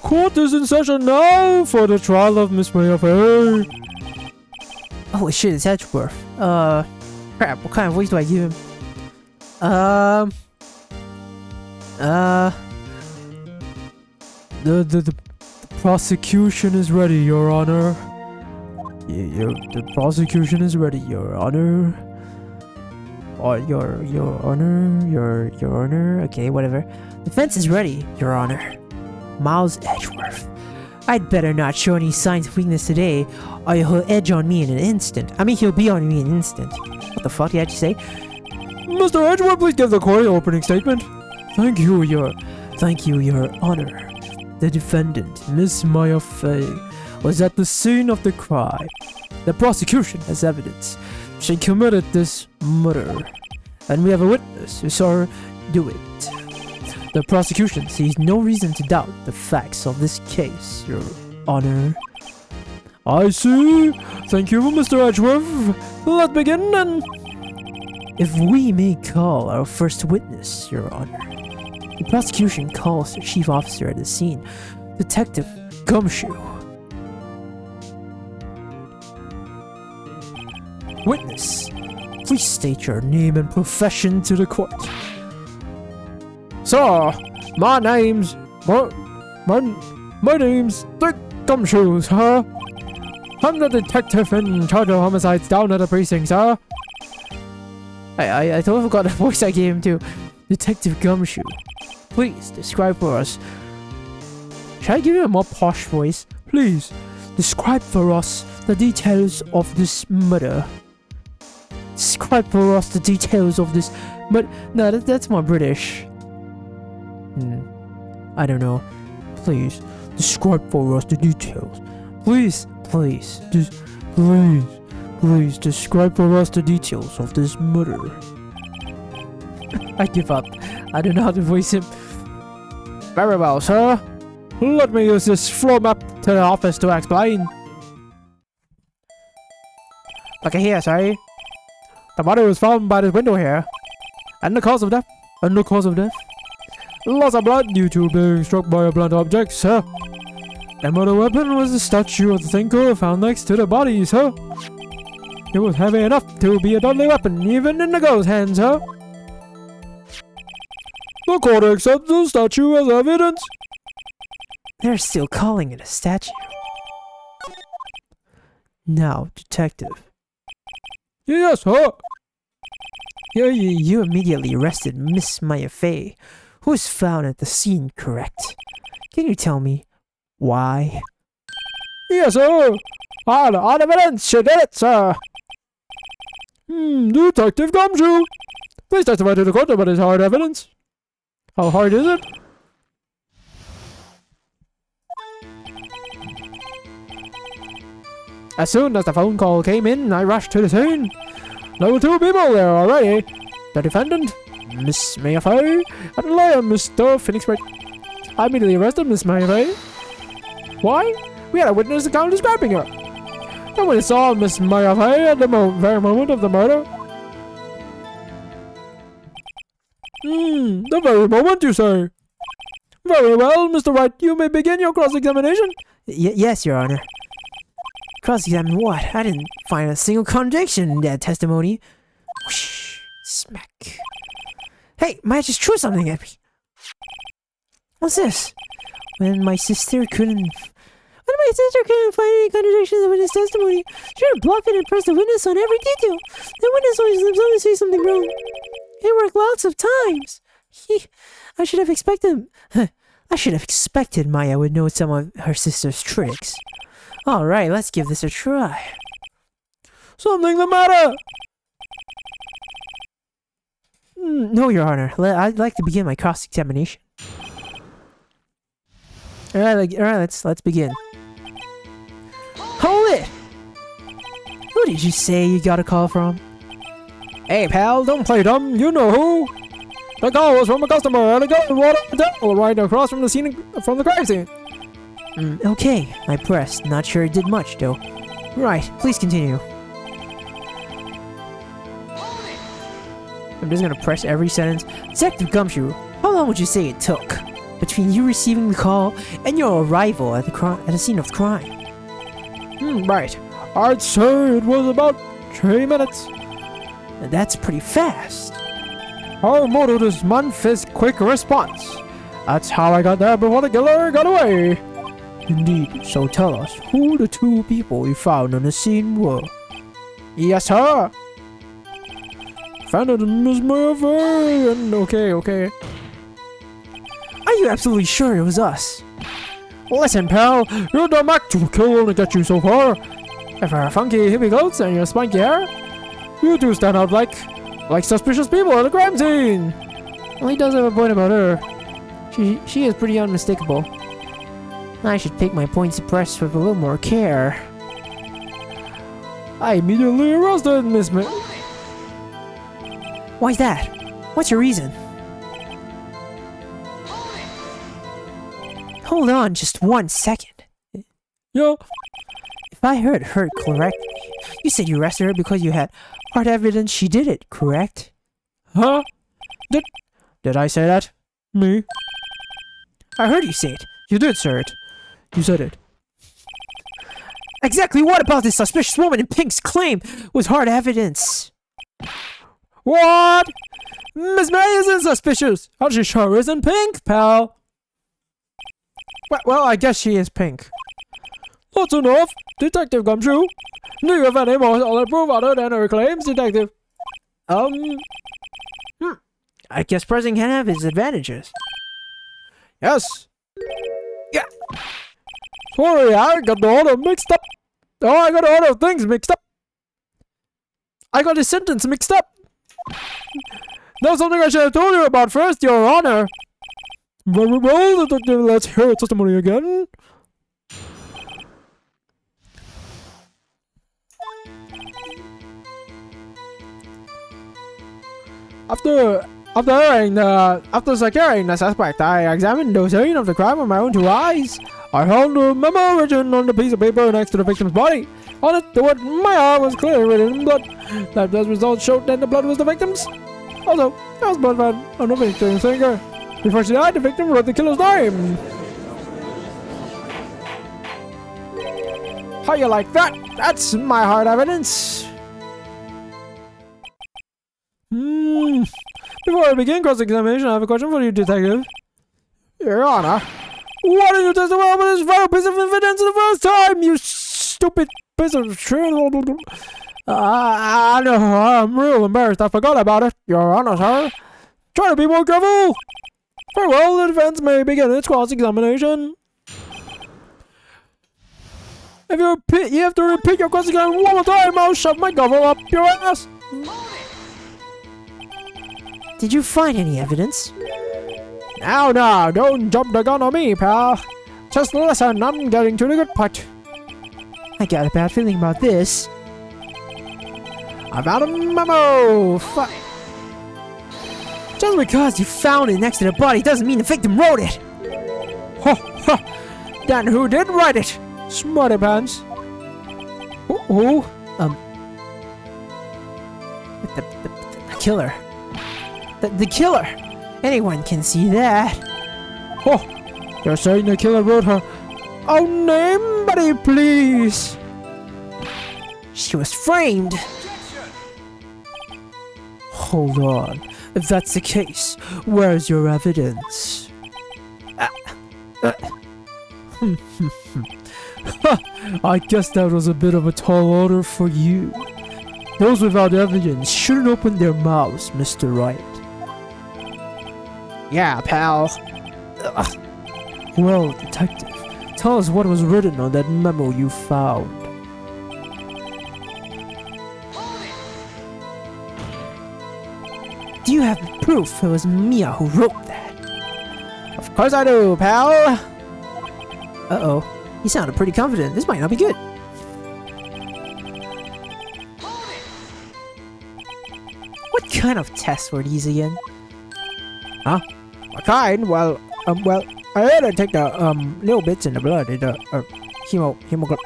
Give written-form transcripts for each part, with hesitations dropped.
Court is in session now for the trial of Miss Maya Fay. Holy shit, it's Edgeworth. Crap, what kind of voice do I give him? The prosecution is ready, Your Honor. The prosecution is ready, Your Honor. Or your honor. Okay, whatever. Defense is ready, Your Honor. Miles Edgeworth. I'd better not show any signs of weakness today, or he'll edge on me in an instant. I mean, he'll be on me in an instant. What the fuck did I just say? Mr. Edgeworth, please give the court your opening statement. Thank you, Your Honor. The defendant, Miss Maya Fay, was at the scene of the crime. The prosecution has evidence she committed this murder, and we have a witness who saw her do it. The prosecution sees no reason to doubt the facts of this case, Your Honor. I see. Thank you, Mr. Edgeworth. Let's begin then. If we may call our first witness, Your Honor. The prosecution calls the chief officer at the scene, Detective Gumshoe. Witness, please state your name and profession to the court. Sir, my name's Dick Gumshoe, sir. I'm the detective in charge of homicides down at the precinct, sir. I totally forgot the voice I gave him to. Detective Gumshoe, please describe for us. Should I give you a more posh voice? Please, describe for us the details of this murder. Describe for us the details of this murder. No, that's more British. I don't know. Please, describe for us the details. Please, Please describe for us the details of this murder. I give up. I don't know how to voice him. Very well, sir. Let me use this floor map to the office to explain. Look here, sir. The body was found by this window here. And the cause of death? Loss of blood due to being struck by a blunt object, sir. The murder weapon was the statue of the thinker found next to the body, sir. It was heavy enough to be a deadly weapon, even in the girl's hands, sir. The court accepts the statue as evidence. They're still calling it a statue. Now, detective. Yes, sir. You immediately arrested Miss Maya Fay, who was found at the scene, correct? Can you tell me why? Yes, sir. On evidence, she did it, sir. Detective Gumshoe, please testify to the court about his hard evidence. How hard is it? As soon as the phone call came in, I rushed to the scene. There were two people there already. The defendant, Miss Maya Fay, and the lawyer, Mr. Phoenix Wright. I immediately arrested Miss Maya Fay. Why? We had a witness account describing her. And when I saw Miss Maya Fay at the very moment of the murder. The very moment, you say? Very well, Mr. Wright, you may begin your cross-examination. Yes, Your Honor. Cross-examine what? I didn't find a single contradiction in that testimony. Whoosh, smack. Hey, Maya just threw something at me. What's this? When my sister couldn't find any contradictions in witness testimony, she had to bluff it and press the witness on every detail. The witness always say something wrong. It worked lots of times. I should have expected Maya would know some of her sister's tricks. Alright, let's give this a try. Something the matter? No, Your Honor. I'd like to begin my cross-examination. Alright, let's begin. Hold it! Who did you say you got a call from? Hey, pal, don't play dumb. You know who. The call was from a customer at a gun water hotel right across from the crime scene. Okay, I pressed. Not sure it did much, though. Right, please continue. I'm just gonna press every sentence. Detective Gumshoe, how long would you say it took? between you receiving the call and your arrival at the scene of the crime. Right. I'd say it was about 3 minutes. That's pretty fast. Our motto this month is quick response. That's how I got there before the killer got away. Indeed. So tell us who the 2 people you found on the scene were. Yes, sir. Found it in Miss Murphy. And okay. Are you absolutely sure it was us? Listen, pal. Your dumb act to kill only get you so far. If your funky hippie clothes and your spunky hair, you do stand out like suspicious people at the crime scene. Well, he does have a point about her. She is pretty unmistakable. I should pick my points of press with a little more care. I immediately arrested Miss Why's that? What's your reason? Hold on just 1 second. Yeah. If I heard her correctly, you said you arrested her because you had hard evidence she did it, correct? Huh? Did I say that? Me? I heard you say it. You did say it. You said it. Exactly what about this suspicious woman in pink's claim was hard evidence? What? Miss May isn't suspicious. How she sure isn't pink, pal. Well, I guess she is pink. That's enough. Detective Gumshoe. Do you have any more solid proof other than her claims, Detective? I guess pressing can have its advantages. Yes. Yeah. Sorry, I got the order mixed up. Oh, I got the order of things mixed up. I got the sentence mixed up. That's something I should have told you about first, Your Honor. Very well, Detective, let's hear your testimony again. After securing the suspect, I examined the scene of the crime with my own 2 eyes. I found a memo written on the piece of paper next to the victim's body. On it, the word "Maya" was clearly written in blood. Lab test results showed that the blood was the victim's. Also, there was blood found on the victim's finger. Before she died, the victim wrote the killer's name. How you like that? That's my hard evidence. Before I begin cross-examination, I have a question for you, Detective. Your Honor, why didn't you testify about this vital piece of evidence the first time, you stupid piece of shit? I know, I'm real embarrassed. I forgot about it, Your Honor, sir. Try to be more careful. Very well, the defense may begin its cross-examination. If you have to repeat your cross-examination one more time, I'll shove my gavel up your ass. Did you find any evidence? Now, don't jump the gun on me, pal. Just listen, I'm getting to the good part. I got a bad feeling about this. I found a memo. Just because you found it next to the body doesn't mean the victim wrote it. Then who did write it? Smarty pants. Who? The killer. The killer. Anyone can see that. Oh, you're saying the killer wrote her own name, buddy, please. She was framed. Hold on. If that's the case, where's your evidence? I guess that was a bit of a tall order for you. Those without evidence shouldn't open their mouths, Mr. Wright. Yeah, pal. Well, Detective, tell us what was written on that memo you found. Do you have proof it was Mia who wrote that? Of course I do, pal. Uh-oh. You sounded pretty confident. This might not be good. What kind of tests were these again? Huh? What kind? Well, I had to take the little bits in the blood, the hemoglobin.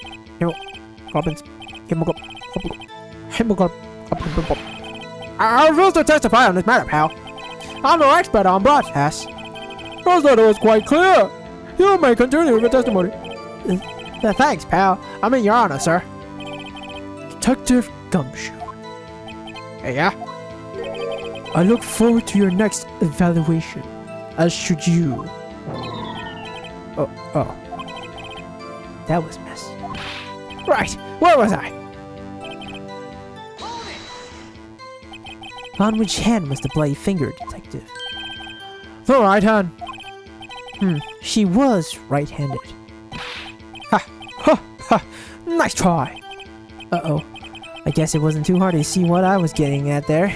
I refuse to testify on this matter, pal. I'm no expert on blood tests. I thought it was quite clear. You may continue with your testimony. Thanks, pal. I mean, Your Honor, sir. Detective Gumshoe. Yeah? I look forward to your next evaluation, as should you. Oh. That was a mess. Right, where was I? On which hand was the bloody finger, Detective? The right hand. She was right-handed. Ha! Nice try. Uh-oh. I guess it wasn't too hard to see what I was getting at there.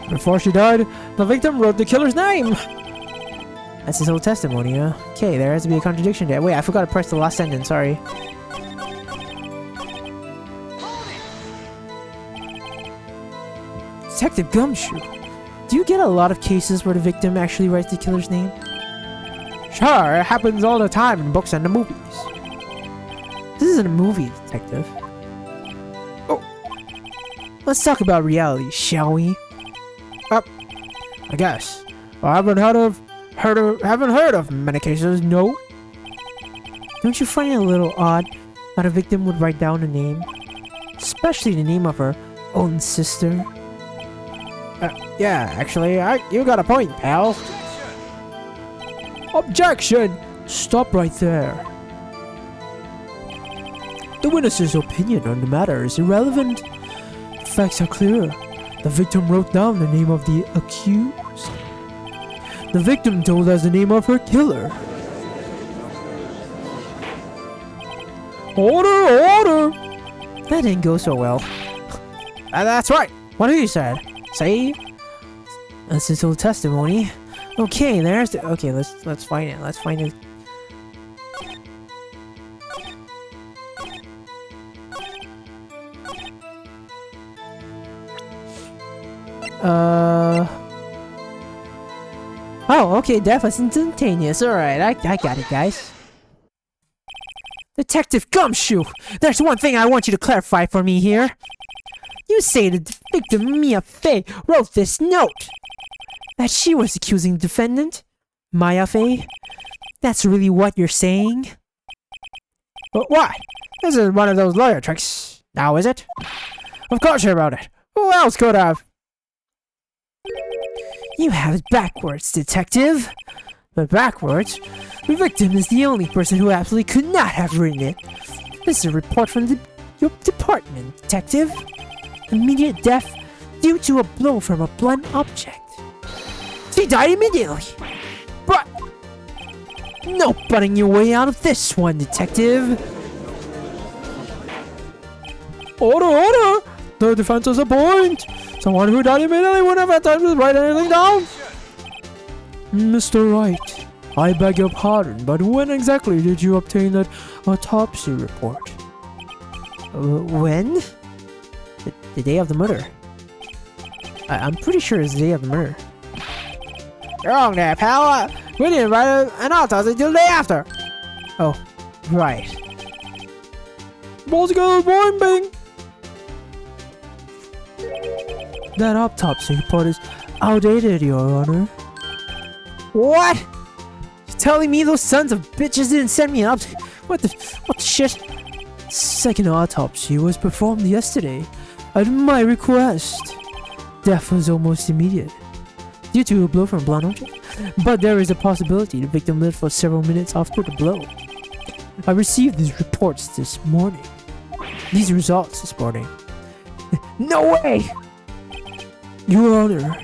Before she died, the victim wrote the killer's name. That's his whole testimony, huh? Okay, there has to be a contradiction there. Wait, I forgot to press the last sentence, sorry. Detective Gumshoe, do you get a lot of cases where the victim actually writes the killer's name? Sure, it happens all the time in books and the movies. This isn't a movie, Detective. Oh, let's talk about reality, shall we? I guess. I haven't heard of many cases, no. Don't you find it a little odd that a victim would write down a name? Especially the name of her own sister? Yeah, actually, you got a point, pal. Objection! Stop right there. The witness's opinion on the matter is irrelevant. Facts are clear. The victim wrote down the name of the accused. The victim told us the name of her killer. Order! That didn't go so well. That's right. What have you said? Say? That's his whole testimony. Okay, there's the... Okay, let's find it. Let's find it. Oh, okay, death was instantaneous. Alright, I got it, guys. Detective Gumshoe! There's one thing I want you to clarify for me here. You say that the victim, Mia Fey, wrote this note. That she was accusing the defendant, Maya Fey. That's really what you're saying? But what? This is one of those lawyer tricks, now is it? Of course you're about it. Who else could have? You have it backwards, detective. But backwards? The victim is the only person who absolutely could not have written it. This is a report from your department, detective. Immediate death due to a blow from a blunt object. She died immediately. But no butting your way out of this one, detective. Order! The defense has a point. Someone who died immediately wouldn't have had time to write anything down. Mr. Wright, I beg your pardon, but when exactly did you obtain that autopsy report? When? The day of the murder. I'm pretty sure it's the day of the murder. You're wrong there, pal. We didn't write an autopsy till the day after. Oh, right. Balls together, boing, bing. That autopsy report is outdated, Your Honor. What? You're telling me those sons of bitches didn't send me an What the shit? Second autopsy was performed yesterday at my request. Death was almost immediate due to a blow from a blunt object, but there is a possibility the victim lived for several minutes after the blow. I received these reports this morning. These results this morning. No way! Your Honor,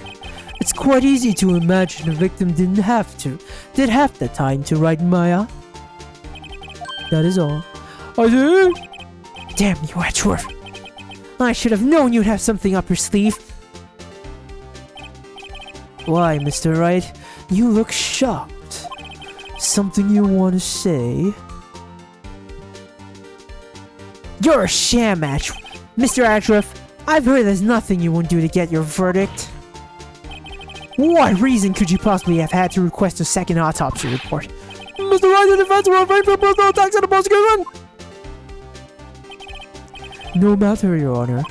it's quite easy to imagine the victim did have the time to write Maya. That is all. I see. Damn you, Edgeworth. I should have known you'd have something up your sleeve. Why, Mr. Wright? You look shocked. Something you want to say? You're a sham match, Mr. Edgeworth. I've heard there's nothing you won't do to get your verdict. What reason could you possibly have had to request a second autopsy report? Mr. Wright, the defense will afraid for personal attacks on the prosecution! No matter, Your Honor.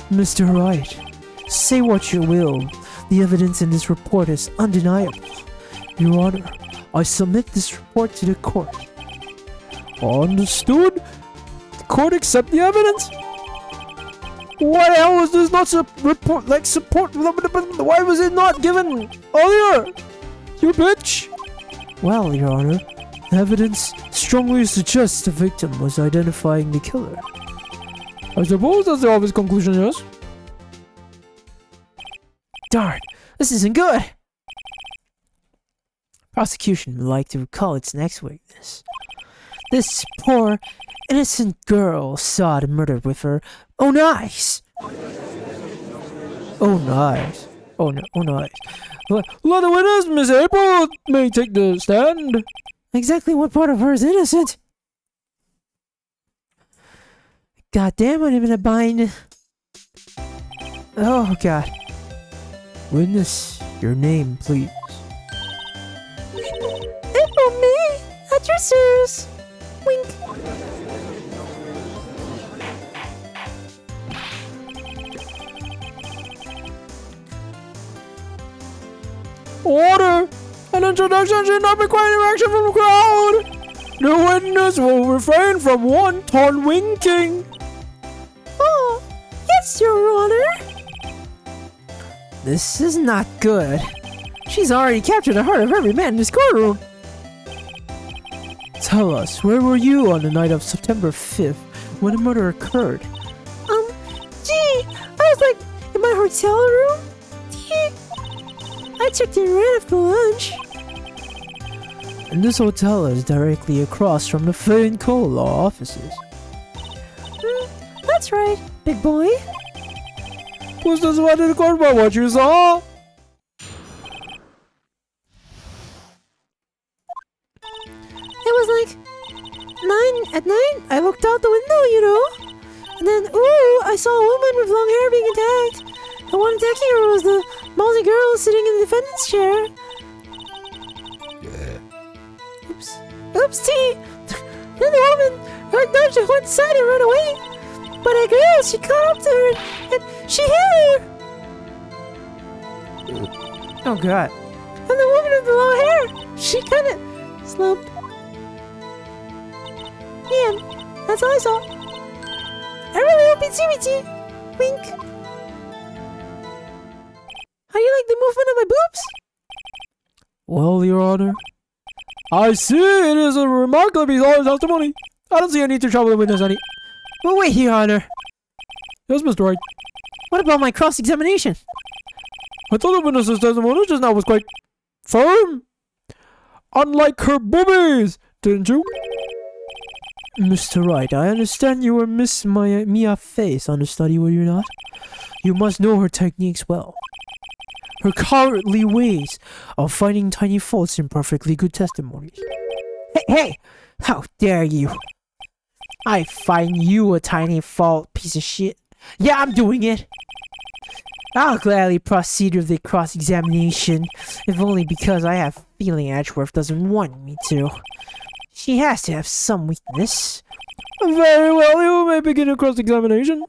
Mr. Wright, say what you will. The evidence in this report is undeniable. Your Honor, I submit this report to the court. Understood. The court accept the evidence. Why the hell was this not report, like support? Why was it not given earlier? You bitch. Well, Your Honor, evidence strongly suggests the victim was identifying the killer. I suppose that's the obvious conclusion, yes? Darn, this isn't good. Prosecution would like to recall its next witness. This poor, innocent girl saw the murder with her own eyes. Own eyes? Oh, no, own eyes. Let the witness, Miss April, may take the stand. Exactly what part of her is innocent? God damn, I'm in a bind. Oh, God. Witness, your name, please. April May, at your service. Wink. Order! An introduction should not require action from the crowd! The witness will refrain from wanton winking! Oh, yes, Your Honor! This is not good. She's already captured the heart of every man in this courtroom. Tell us, where were you on the night of September 5th when the murder occurred? Gee, I was like in my hotel room. I checked in right after lunch. And this hotel is directly across from the Finn Coal Law offices. That's right, big boy. Was this what in court about what you saw? It was like 9 at night. I looked out the window, you know. And then, ooh, I saw a woman with long hair being attacked. The one attacking her was the ballsy girl sitting in the defendant's chair. Oops. Oopsie! Then the woman heard dodged to one side and ran away. But a girl, she caught up to her and she hit her. Oh, God. And the woman with the long hair, she kind of slumped. And that's all I saw. I really hope it's CBT. Wink. How do you like the movement of my boobs? Well, Your Honor, I see it is a remarkably solid testimony. I don't see any need to trouble the witness any. Well, wait, Your Honor. Yes, Mr. Wright. What about my cross-examination? I thought the witness's testimony just now was quite firm. Unlike her boobies, didn't you? Mr. Wright, I understand you were Miss Mia Face on the study, were you not? You must know her techniques well. Her cowardly ways of finding tiny faults in perfectly good testimonies. Hey! How dare you! I find you a tiny fault, piece of shit. Yeah, I'm doing it! I'll gladly proceed with the cross-examination, if only because I have a feeling Edgeworth doesn't want me to. She has to have some weakness. Very well, you may begin your cross-examination.